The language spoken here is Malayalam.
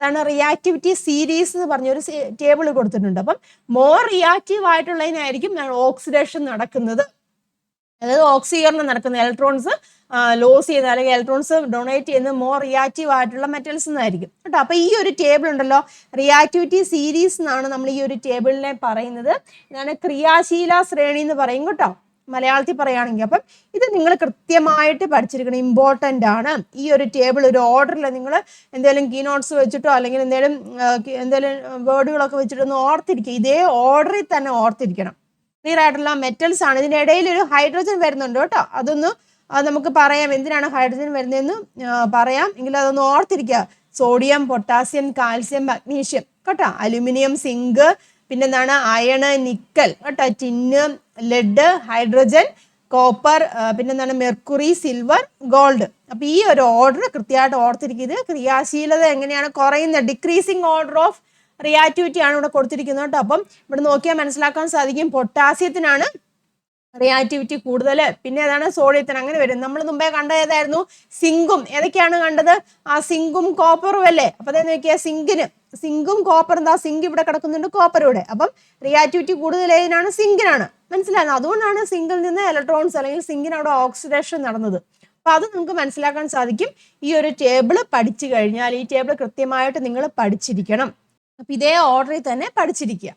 അതാണ് റിയാക്ടിവിറ്റി സീരീസ് എന്ന് പറഞ്ഞൊരു ടേബിൾ കൊടുത്തിട്ടുണ്ട്. അപ്പം മോർ റിയാക്റ്റീവ് ആയിട്ടുള്ളതിനായിരിക്കും ഓക്സിഡേഷൻ നടക്കുന്നത്, അതായത് ഓക്സീകരണം നടക്കുന്നത്, ഇലക്ട്രോൺസ് ലോസ് ചെയ്യുന്ന അല്ലെങ്കിൽ ഇലക്ട്രോൺസ് ഡൊണേറ്റ് ചെയ്യുന്ന മോർ റിയാക്റ്റീവ് ആയിട്ടുള്ള മെറ്റൽസ് എന്നായിരിക്കും കേട്ടോ. അപ്പൊ ഈ ഒരു ടേബിൾ ഉണ്ടല്ലോ, റിയാക്ടിവിറ്റി സീരീസ് എന്നാണ് നമ്മൾ ഈ ഒരു ടേബിളിനെ പറയുന്നത്. ഇതാണ് ക്രിയാശീല ശ്രേണി എന്ന് പറയും കേട്ടോ, മലയാളത്തിൽ പറയുകയാണെങ്കിൽ. അപ്പം ഇത് നിങ്ങൾ കൃത്യമായിട്ട് പഠിച്ചിരിക്കണം, ഇമ്പോർട്ടൻ്റ് ആണ്. ഈ ഒരു ടേബിൾ ഒരു ഓർഡറിൽ നിങ്ങൾ എന്തെങ്കിലും കീ നോട്ട്സ് വെച്ചിട്ടോ അല്ലെങ്കിൽ എന്തെങ്കിലും വേർഡുകളൊക്കെ വെച്ചിട്ടൊന്ന് ഓർത്തിരിക്കുക. ഇതേ ഓർഡറിൽ തന്നെ ഓർത്തിരിക്കണം. ക്ലിയർ ആയിട്ടുള്ള മെറ്റൽസ് ആണ്. ഇതിൻ്റെ ഇടയിൽ ഒരു ഹൈഡ്രജൻ വരുന്നുണ്ട് കേട്ടോ, അതൊന്ന് നമുക്ക് പറയാം എന്തിനാണ് ഹൈഡ്രജൻ വരുന്നതെന്ന് പറയാം, എങ്കിലും അതൊന്ന് ഓർത്തിരിക്കുക. സോഡിയം, പൊട്ടാസ്യം, കാൽസ്യം, മഗ്നീഷ്യം കേട്ടോ, അലുമിനിയം, സിങ്ക്, പിന്നെന്താണ് അയണ്, നിക്കൽ കേട്ടോ, ടിന്ന്, ലെഡ്, ഹൈഡ്രജൻ, കോപ്പർ, പിന്നെന്താണ് മെർക്കുറി, സിൽവർ, ഗോൾഡ്. അപ്പൊ ഈ ഒരു ഓർഡർ കൃത്യമായിട്ട് ഓർത്തിരിക്കുക. ഇത് ക്രിയാശീലത എങ്ങനെയാണ് കുറയുന്നത്, ഡിക്രീസിങ് ഓർഡർ ഓഫ് റിയാക്ടിവിറ്റി ആണ് ഇവിടെ കൊടുത്തിരിക്കുന്നത് കേട്ടോ. അപ്പം ഇവിടെ നോക്കിയാൽ മനസ്സിലാക്കാൻ സാധിക്കും, പൊട്ടാസ്യത്തിനാണ് റിയാക്ടിവിറ്റി കൂടുതൽ, പിന്നെ ഏതാണ് സോഡിയത്തിന്, അങ്ങനെ വരും. നമ്മൾ മുമ്പേ കണ്ട ഏതായിരുന്നു, സിങ്കും. ഏതൊക്കെയാണ് കണ്ടത്, ആ സിങ്കും കോപ്പറും അല്ലേ. അപ്പൊ അതെ നോക്കിയാൽ സിങ്കും കോപ്പറും, എന്താ സിങ്ക് ഇവിടെ കിടക്കുന്നുണ്ട്, കോപ്പർ ഇവിടെ. അപ്പം റിയാക്ടിവിറ്റി കൂടുതൽ ഏതിനാണ്, സിങ്കിനാണ്. മനസ്സിലാകുന്നത്. അതുകൊണ്ടാണ് സിങ്കിൽ നിന്ന് ഇലക്ട്രോൺസ് അല്ലെങ്കിൽ സിങ്കിന് അവിടെ ഓക്സിഡേഷൻ നടന്നത്. അപ്പൊ അത് നിങ്ങൾക്ക് മനസ്സിലാക്കാൻ സാധിക്കും ഈ ഒരു ടേബിൾ പഠിച്ചു കഴിഞ്ഞാൽ. ഈ ടേബിൾ കൃത്യമായിട്ട് നിങ്ങൾ പഠിച്ചിരിക്കണം. അപ്പൊ ഇതേ ഓർഡറിൽ തന്നെ പഠിച്ചിരിക്കുക.